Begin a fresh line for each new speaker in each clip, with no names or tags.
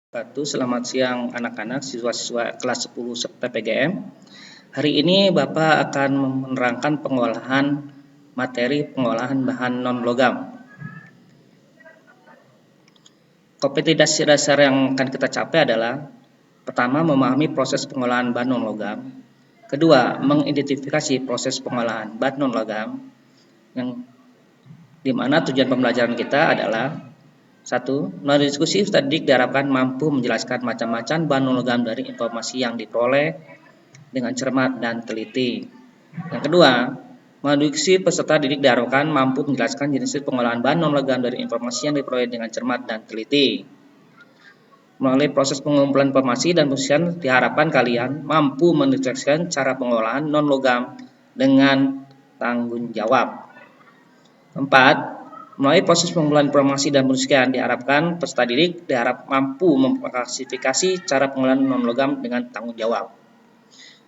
Selamat siang anak-anak siswa-siswa kelas 10 PPGM. Hari ini Bapak akan menerangkan pengolahan materi pengolahan bahan non-logam. Kompetensi dasar yang akan kita capai adalah: pertama, memahami proses pengolahan bahan non-logam. Kedua, mengidentifikasi proses pengolahan bahan non-logam, yang dimana tujuan pembelajaran kita adalah: 1. Melalui diskusi tadi diharapkan mampu menjelaskan macam-macam bahan non-logam dari informasi yang diperoleh dengan cermat dan teliti. Yang kedua, melalui diskusi peserta didik diharapkan mampu menjelaskan jenis pengolahan bahan non-logam dari informasi yang diperoleh dengan cermat dan teliti. Melalui proses pengumpulan informasi dan penelitian diharapkan kalian mampu mendeteksikan cara pengolahan non-logam dengan tanggung jawab. 4. Melalui proses pengumpulan informasi dan penelitian diharapkan peserta didik mampu mengklasifikasi cara pengolahan non-logam dengan tanggung jawab.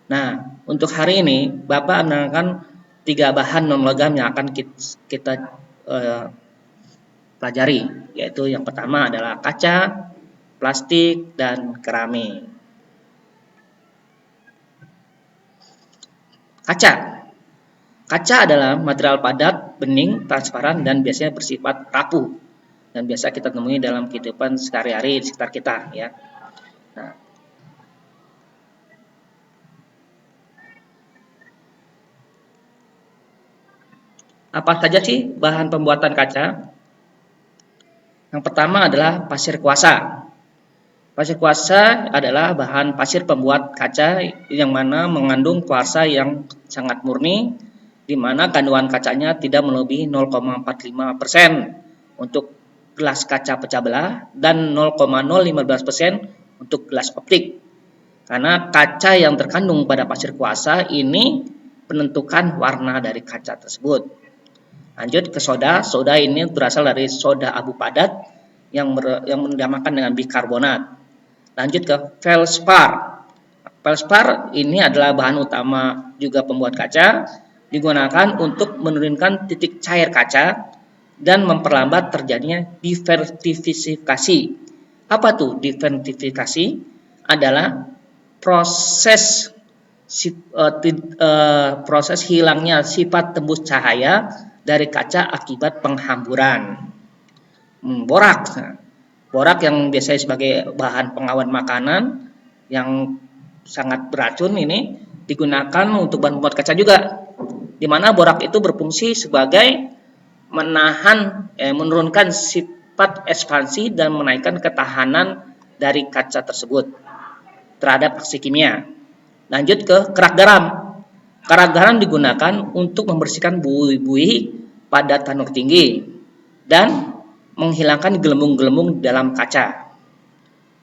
Nah, untuk hari ini Bapak menerangkan 3 bahan non-logam yang akan kita pelajari, yaitu yang pertama adalah kaca, plastik, dan keramik. Kaca adalah material padat, bening, transparan, dan biasanya bersifat rapuh, dan biasa kita temui dalam kehidupan sehari-hari di sekitar kita, ya. Nah, apa saja sih bahan pembuatan kaca? Yang pertama adalah pasir kuasa. Pasir kuasa adalah bahan pasir pembuat kaca yang mana mengandung kuarsa yang sangat murni, di mana kandungan kacanya tidak melebihi 0,45% untuk gelas kaca pecah belah dan 0,015% untuk gelas optik. Karena kaca yang terkandung pada pasir kuasa ini menentukan warna dari kaca tersebut. Lanjut ke soda. Soda ini berasal dari soda abu padat yang dinamakan dengan bikarbonat. Lanjut ke felspar. Felspar ini adalah bahan utama juga pembuat kaca, digunakan untuk menurunkan titik cair kaca dan memperlambat terjadinya divertifikasi. Apa tuh divertifikasi? Adalah proses hilangnya sifat tembus cahaya dari kaca akibat penghamburan. Borak yang biasanya sebagai bahan pengawan makanan yang sangat beracun ini digunakan untuk bahan pembuat kaca juga, di mana borak itu berfungsi sebagai menurunkan sifat ekspansi dan menaikkan ketahanan dari kaca tersebut terhadap aksi kimia. Lanjut ke kerak garam. Kerak garam digunakan untuk membersihkan buih-buih pada tanur tinggi dan menghilangkan gelembung-gelembung dalam kaca.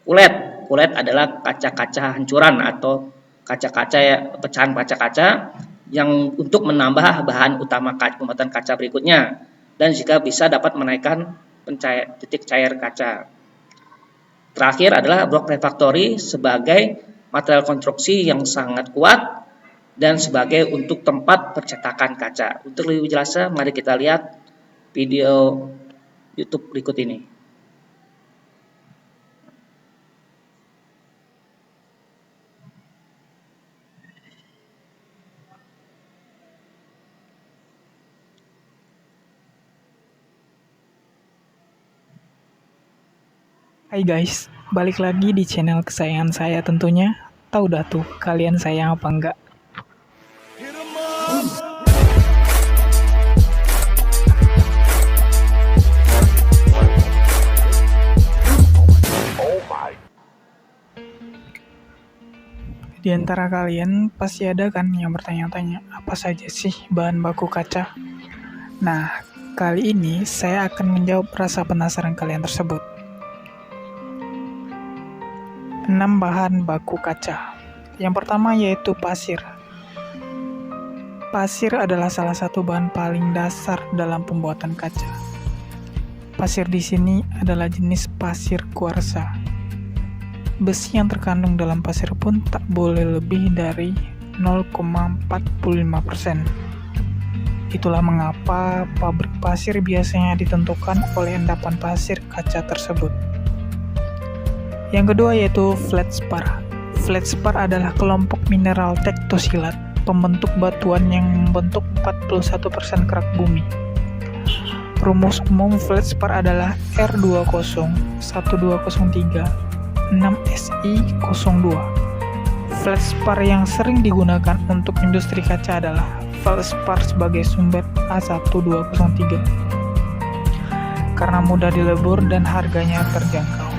Kulet adalah kaca-kaca hancuran atau kaca-kaca pecahan kaca-kaca yang untuk menambah bahan utama pembuatan kaca berikutnya, dan jika bisa dapat menaikkan titik cair kaca. Terakhir adalah blok refraktori sebagai material konstruksi yang sangat kuat dan sebagai untuk tempat percetakan kaca. Untuk lebih jelasnya, mari kita lihat video YouTube berikut ini.
Hai guys, balik lagi di channel kesayangan saya tentunya. Tahu dah tuh kalian sayang apa enggak? Di antara kalian pasti ada kan yang bertanya-tanya, apa saja sih bahan baku kaca? Nah, kali ini saya akan menjawab rasa penasaran kalian tersebut. 6 bahan baku kaca. Yang pertama yaitu pasir. Pasir adalah salah satu bahan paling dasar dalam pembuatan kaca. Pasir di sini adalah jenis pasir kuarsa. Besi yang terkandung dalam pasir pun tak boleh lebih dari 0,45%. Itulah mengapa pabrik pasir biasanya ditentukan oleh endapan pasir kaca tersebut. Yang kedua yaitu feldspar. Feldspar adalah kelompok mineral tektosilat, pembentuk batuan yang membentuk 41% kerak bumi. Rumus umum feldspar adalah R201203 6Si02. Feldspar yang sering digunakan untuk industri kaca adalah feldspar sebagai sumber A1203 karena mudah dilebur dan harganya terjangkau.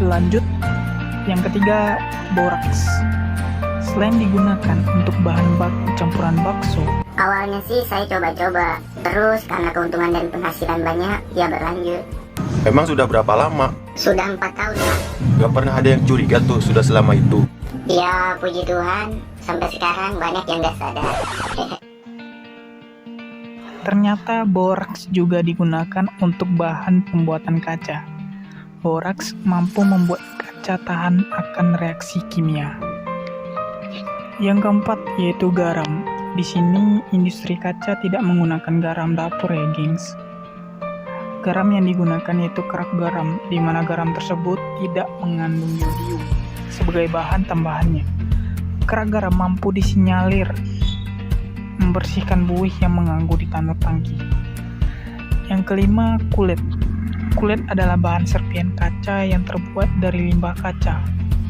Lanjut, yang ketiga, boraks. Selain digunakan untuk bahan baku campuran bakso,
Awalnya sih saya coba-coba, terus karena keuntungan dari penghasilan banyak, ya berlanjut.
Emang sudah berapa lama?
Sudah 4 tahun Pak.
Gak pernah ada yang curiga tuh sudah selama itu.
Ya puji Tuhan, sampai sekarang banyak yang gak sadar.
ternyata boraks juga digunakan untuk bahan pembuatan kaca. Boraks mampu membuat kaca tahan akan reaksi kimia. Yang keempat yaitu garam. Di sini industri kaca tidak menggunakan garam dapur ya, gengs. Garam yang digunakan yaitu kerak garam, di mana garam tersebut tidak mengandung yodium sebagai bahan tambahannya. Kerak garam mampu disinyalir membersihkan buih yang mengganggu di tanur tangki. Yang kelima, kulit. Kulit adalah bahan serpian kaca yang terbuat dari limbah kaca.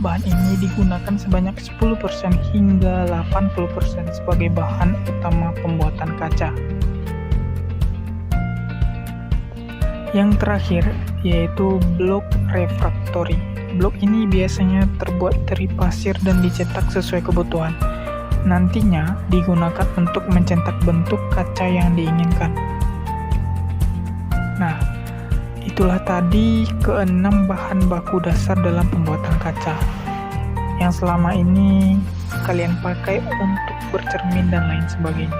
Bahan ini digunakan sebanyak 10% hingga 80% sebagai bahan utama pembuatan kaca. Yang terakhir yaitu blok refraktori. Blok ini biasanya terbuat dari pasir dan dicetak sesuai kebutuhan. Nantinya digunakan untuk mencetak bentuk kaca yang diinginkan. Nah, itulah tadi keenam bahan baku dasar dalam pembuatan kaca yang selama ini kalian pakai untuk bercermin dan lain sebagainya.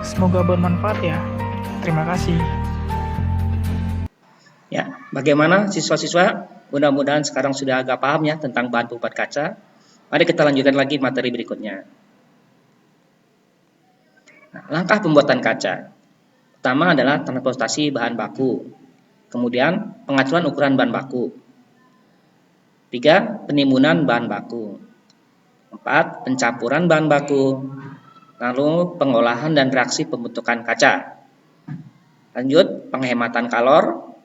Semoga bermanfaat ya. Terima kasih.
Ya, bagaimana siswa-siswa? Mudah-mudahan sekarang sudah agak paham ya tentang bahan pembuat kaca. Mari kita lanjutkan lagi materi berikutnya. Nah, langkah pembuatan kaca. Pertama adalah transportasi bahan baku. Kemudian pengaturan ukuran bahan baku. 3. Penimbunan bahan baku. 4. Pencampuran bahan baku. Lalu pengolahan dan reaksi pembentukan kaca. Lanjut, penghematan kalor,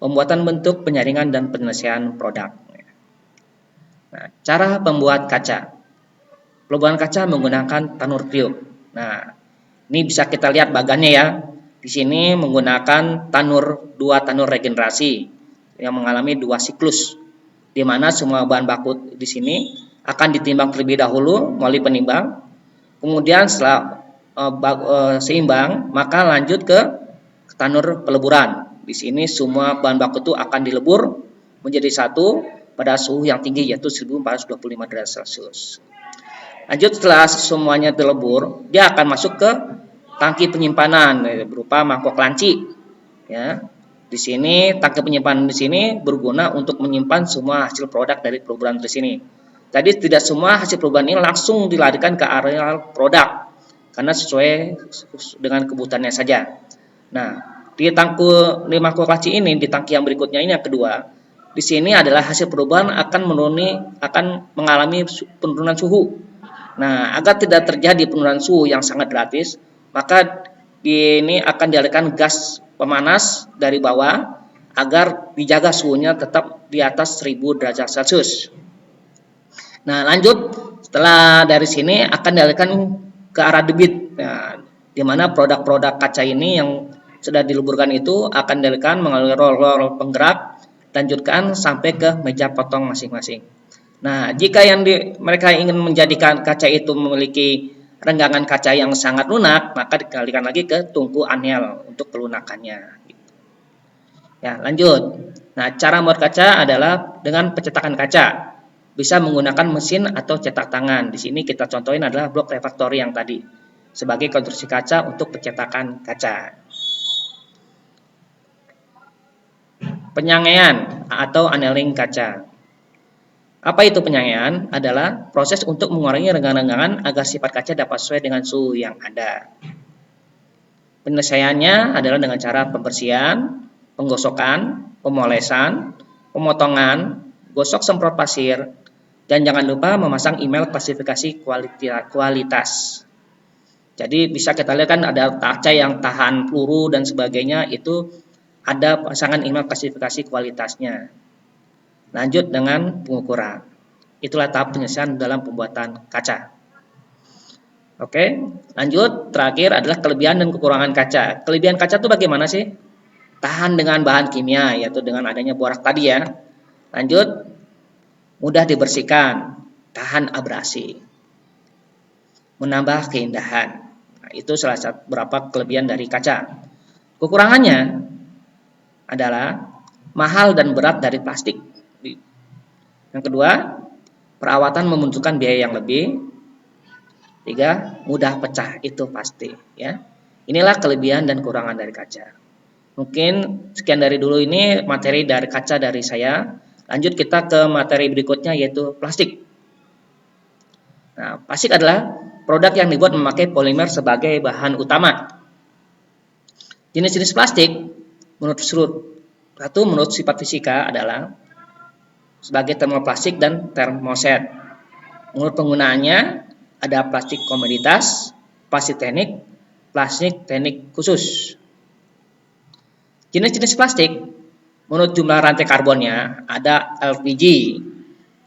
pembuatan bentuk, penyaringan, dan penyelesaian produk. Nah, cara pembuat kaca. Pembuatan kaca menggunakan tanur kriuk. Nah, ini bisa kita lihat bagannya ya. Di sini menggunakan dua tanur regenerasi yang mengalami 2 siklus, di mana semua bahan baku di sini akan ditimbang terlebih dahulu melalui penimbang. Kemudian setelah seimbang, maka lanjut ke tanur peleburan. Di sini semua bahan baku itu akan dilebur menjadi satu pada suhu yang tinggi yaitu 1425 derajat Celcius. Lanjut, setelah semuanya dilebur, dia akan masuk ke tangki penyimpanan berupa mangkok lancip. Ya, di sini tangki penyimpanan di sini berguna untuk menyimpan semua hasil produk dari peleburan di sini. Jadi tidak semua hasil peleburan ini langsung dilarikan ke area produk karena sesuai dengan kebutuhannya saja. Nah, di mangkok lancip ini, di tangki yang berikutnya ini yang kedua, di sini adalah hasil perubahan akan mengalami penurunan suhu. Nah, agar tidak terjadi penurunan suhu yang sangat drastis, maka ini akan dialirkan gas pemanas dari bawah agar dijaga suhunya tetap di atas 1000 derajat Celcius. Nah, lanjut, setelah dari sini akan dialirkan ke arah debit. Nah, di mana produk-produk kaca ini yang sudah dileburkan itu akan dialirkan melalui roll-roll penggerak, lanjutkan sampai ke meja potong masing-masing. Nah, jika mereka ingin menjadikan kaca itu memiliki renggangan kaca yang sangat lunak, maka dikalikan lagi ke tungku anel untuk kelunakannya. Ya, lanjut. Nah, cara membuat kaca adalah dengan pencetakan kaca. Bisa menggunakan mesin atau cetak tangan. Di sini kita contohin adalah blok refraktori yang tadi sebagai konstruksi kaca untuk pencetakan kaca. Penyangaian atau annealing kaca. Apa itu penyangaian? Adalah proses untuk mengurangi renggangan-renggangan agar sifat kaca dapat sesuai dengan suhu yang ada. Penyelesaiannya adalah dengan cara pembersihan, penggosokan, pemolesan, pemotongan, gosok semprot pasir, dan jangan lupa memasang email klasifikasi kualitas. Jadi bisa kita lihat kan ada kaca yang tahan peluru dan sebagainya, itu ada pasangan email klasifikasi kualitasnya. Lanjut dengan pengukuran. Itulah tahap penyelesaian dalam pembuatan kaca. Oke, lanjut. Terakhir adalah kelebihan dan kekurangan kaca. Kelebihan kaca itu bagaimana sih? Tahan dengan bahan kimia, yaitu dengan adanya borak tadi ya. Lanjut, mudah dibersihkan, tahan abrasi, menambah keindahan. Nah, itu salah satu beberapa kelebihan dari kaca. Kekurangannya adalah mahal dan berat dari plastik. Yang kedua, perawatan membutuhkan biaya yang lebih. 3, mudah pecah, itu pasti ya. Inilah kelebihan dan kekurangan dari kaca. Mungkin sekian dari dulu ini materi dari kaca dari saya. Lanjut kita ke materi berikutnya yaitu plastik. Nah, plastik adalah produk yang dibuat memakai polimer sebagai bahan utama. Jenis-jenis plastik menurut sifat fisika adalah sebagai termoplastik dan termoset. Menurut penggunaannya ada plastik komoditas, plastik teknik khusus. Jenis-jenis plastik menurut jumlah rantai karbonnya ada LPG,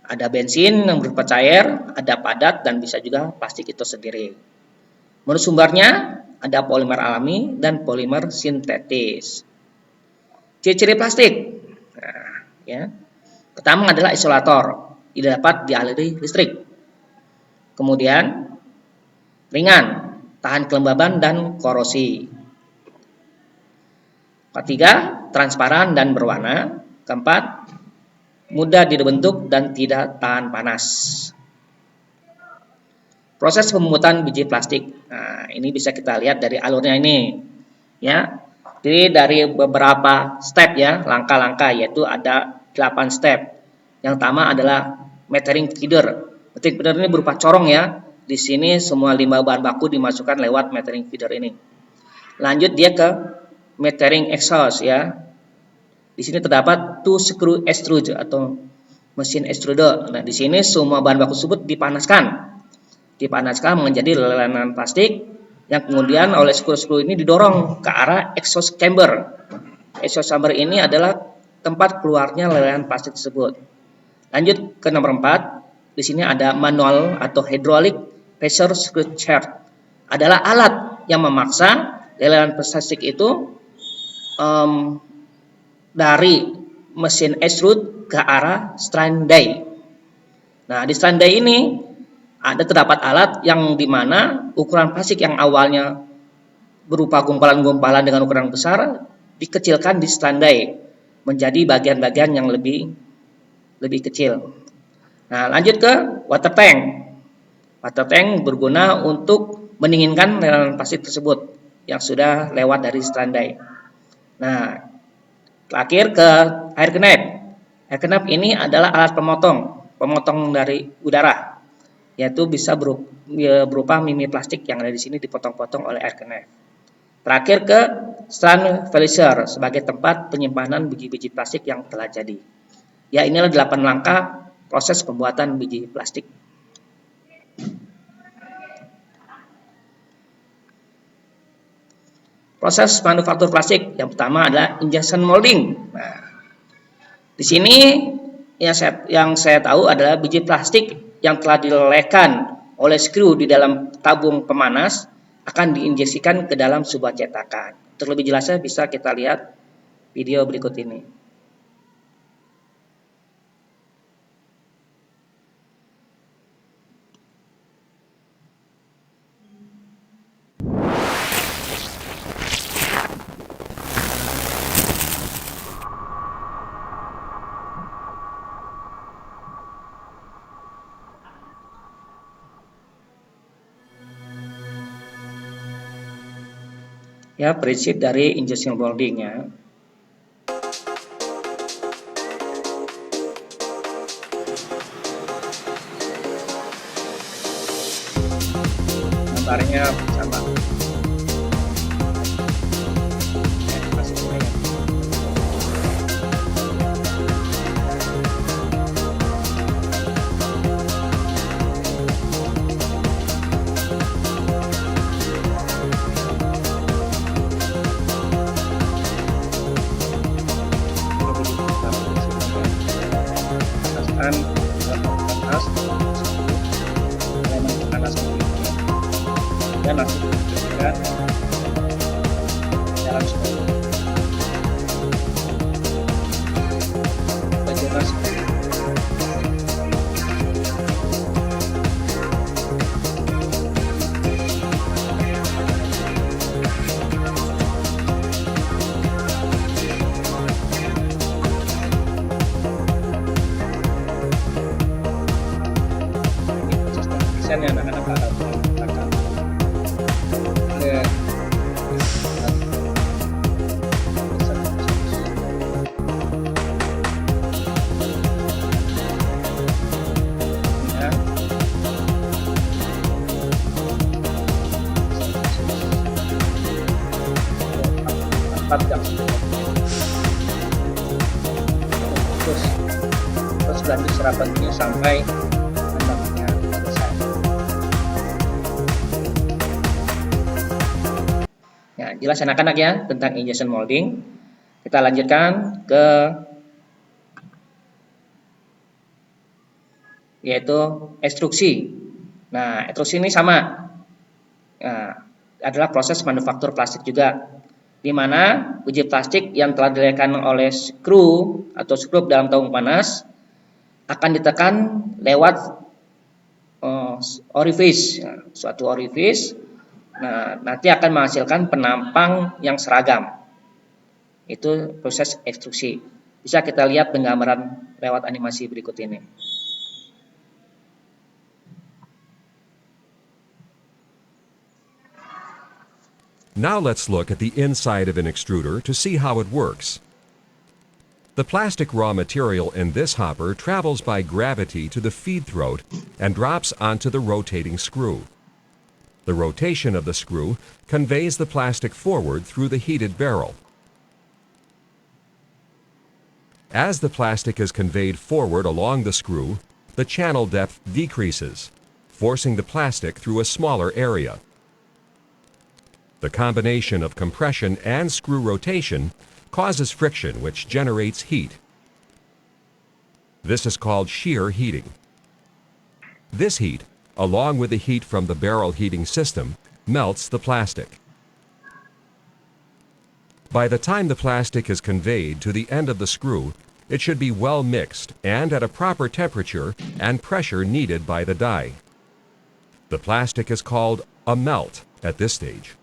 ada bensin yang berupa cair, ada padat, dan bisa juga plastik itu sendiri. Menurut sumbernya ada polimer alami dan polimer sintetis. Ciri-ciri plastik. Nah, ya. Pertama adalah isolator, tidak dapat dialiri listrik. Kemudian ringan, tahan kelembaban dan korosi. Ketiga, transparan dan berwarna. Keempat, mudah dibentuk dan tidak tahan panas. Proses pembuatan biji plastik. Nah, ini bisa kita lihat dari alurnya ini, ya. Jadi dari beberapa step ya, langkah-langkah, yaitu ada 8 step. Yang pertama adalah metering feeder. Metering feeder ini berupa corong ya. Di sini semua limbah bahan baku dimasukkan lewat metering feeder ini. Lanjut dia ke metering exhaust ya. Di sini terdapat two screw extrude atau mesin extruder. Nah, di sini semua bahan baku tersebut dipanaskan menjadi lelehan plastik yang kemudian oleh skru-skru ini didorong ke arah exhaust chamber. Exhaust chamber ini adalah tempat keluarnya lelehan plastik tersebut. Lanjut ke nomor 4. Di sini ada manual atau hydraulic pressure screw chart. Adalah alat yang memaksa lelehan plastik itu dari mesin extrude ke arah strain die. Nah, di strain die ini terdapat alat yang dimana ukuran plastik yang awalnya berupa gumpalan-gumpalan dengan ukuran besar dikecilkan di strain die menjadi bagian-bagian yang lebih kecil. Nah, lanjut ke water tank. Water tank berguna untuk mendinginkan lelehan plastik tersebut yang sudah lewat dari strain die. Nah, terakhir ke air kenep. Air kenep ini adalah alat pemotong dari udara, yaitu bisa berupa mini plastik yang ada di sini dipotong-potong oleh air kenep. Terakhir ke strain valiser sebagai tempat penyimpanan biji-biji plastik yang telah jadi. Ya, inilah 8 langkah proses pembuatan biji plastik. Proses manufaktur plastik yang pertama adalah injection molding. Nah, di sini yang saya tahu adalah biji plastik yang telah dilelehkan oleh skru di dalam tabung pemanas akan diinjeksikan ke dalam sebuah cetakan. Untuk lebih jelasnya bisa kita lihat video berikut ini. Ya, prinsip dari injection molding ya. Gambarnya sama. 4 jam. Terus lanjut serapannya sampai tambangnya selesai. Ya, jelas anak-anak ya tentang injection molding. Kita lanjutkan ke yaitu ekstruksi. Nah, ekstruksi ini sama. Nah, adalah proses manufaktur plastik juga, di mana biji plastik yang telah dilelehkan oleh skru atau skrup dalam tabung panas akan ditekan lewat orifice, suatu orifice. Nah, nanti akan menghasilkan penampang yang seragam. Itu proses ekstruksi. Bisa kita lihat penggambaran lewat animasi berikut ini.
Now let's look at the inside of an extruder to see how it works. The plastic raw material in this hopper travels by gravity to the feed throat and drops onto the rotating screw. The rotation of the screw conveys the plastic forward through the heated barrel. As the plastic is conveyed forward along the screw, the channel depth decreases, forcing the plastic through a smaller area. The combination of compression and screw rotation causes friction, which generates heat. This is called shear heating. This heat, along with the heat from the barrel heating system, melts the plastic. By the time the plastic is conveyed to the end of the screw, it should be well mixed and at a proper temperature and pressure needed by the die. The plastic is called a melt at this stage.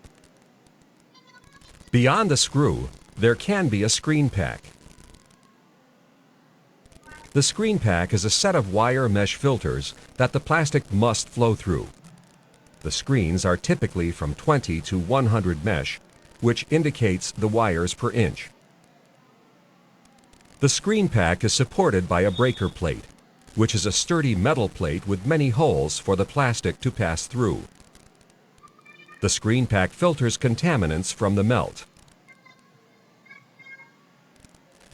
Beyond the screw, there can be a screen pack. The screen pack is a set of wire mesh filters that the plastic must flow through. The screens are typically from 20 to 100 mesh, which indicates the wires per inch. The screen pack is supported by a breaker plate, which is a sturdy metal plate with many holes for the plastic to pass through. The screen pack filters contaminants from the melt.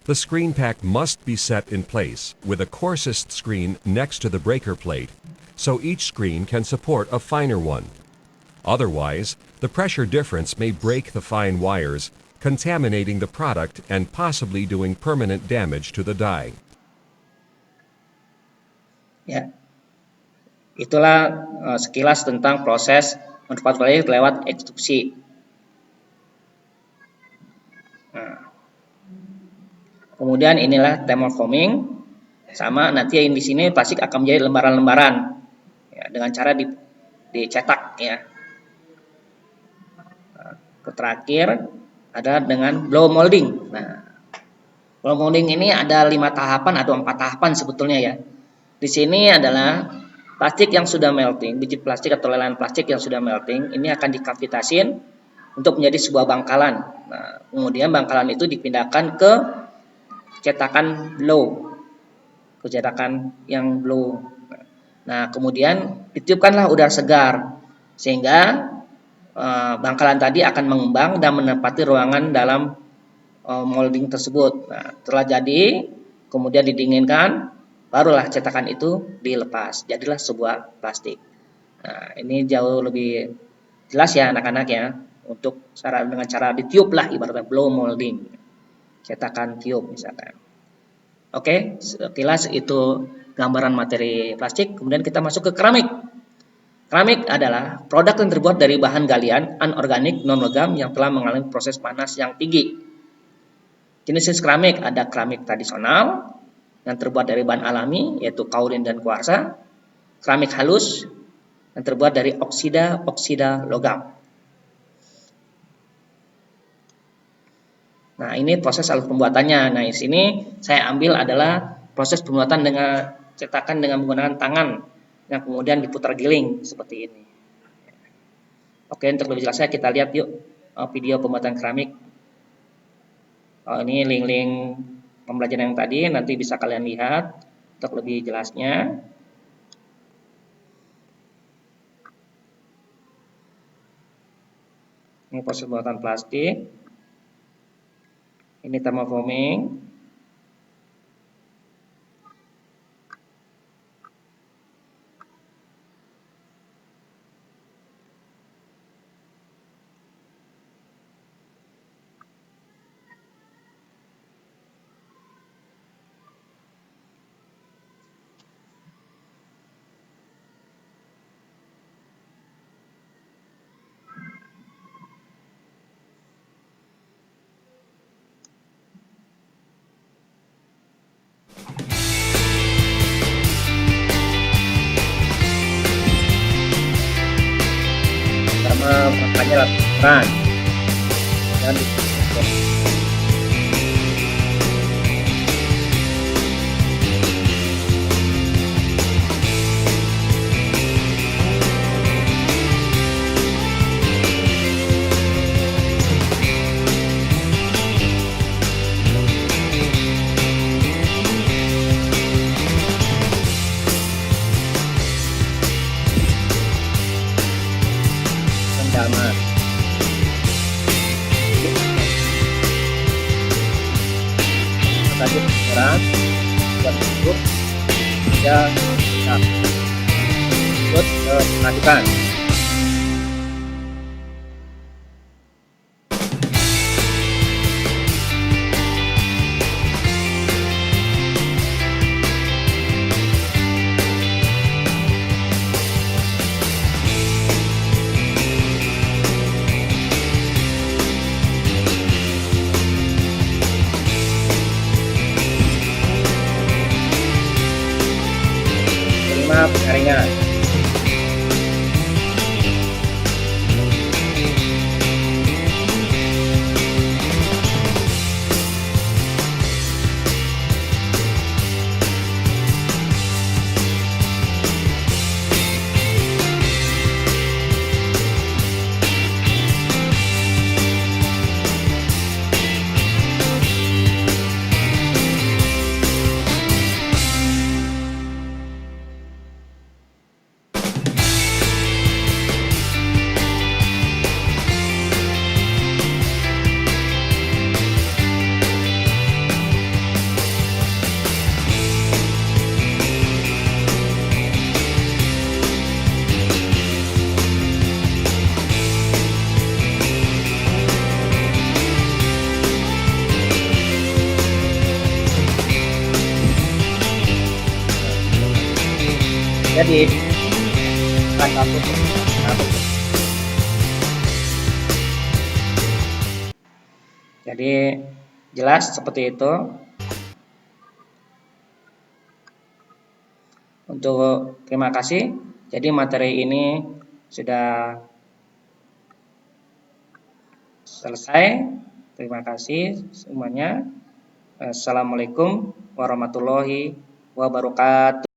The screen pack must be set in place with a coarsest screen next to the breaker plate, so each screen can support a finer one. Otherwise, the pressure difference may break the fine wires, contaminating the product and possibly doing permanent damage to the die.
Ya, itulah sekilas tentang proses manufaktur plastik lewat ekstruksi. Nah, kemudian inilah thermoforming, sama nanti di sini plastik akan menjadi lembaran-lembaran ya, dengan cara dicetak ya. Terakhir ada dengan blow molding. Nah, blow molding ini ada 5 tahapan atau 4 tahapan sebetulnya ya. Di sini adalah plastik yang sudah melting, biji plastik atau lelehan plastik yang sudah melting, ini akan dikavitasin untuk menjadi sebuah bangkalan. Nah, kemudian bangkalan itu dipindahkan ke cetakan blow, ke cetakan yang blow. Nah, kemudian ditiupkanlah udara segar sehingga bangkalan tadi akan mengembang dan menempati ruangan dalam molding tersebut. Nah, setelah jadi, kemudian didinginkan, barulah cetakan itu dilepas. Jadilah sebuah plastik. Nah, ini jauh lebih jelas ya anak-anak ya, untuk dengan cara ditiup lah, ibaratnya blow molding, cetakan tiup misalkan. Oke, sekilas itu gambaran materi plastik. Kemudian kita masuk ke keramik. Keramik adalah produk yang terbuat dari bahan galian anorganik non-logam yang telah mengalami proses panas yang tinggi. Jenis keramik ada keramik tradisional yang terbuat dari bahan alami yaitu kaurin dan kuarsa, keramik halus yang terbuat dari oksida logam. Nah, ini proses alur pembuatannya. Nah, di sini saya ambil adalah proses pembuatan dengan cetakan dengan menggunakan tangan yang kemudian diputar giling seperti ini. Oke, untuk lebih jelasnya kita lihat yuk video pembuatan keramik. Ini link-link pembelajaran yang tadi, nanti bisa kalian lihat untuk lebih jelasnya. Ini proses pembuatan plastik. Ini thermoforming. Pertama makanya lakukan dan rendaman. Tadi berat buat cukup ya ikut lakukan. Terima penyaringan. Jadi jelas seperti itu. Untuk terima kasih. Jadi materi ini sudah selesai. Terima kasih semuanya. Assalamualaikum warahmatullahi wabarakatuh.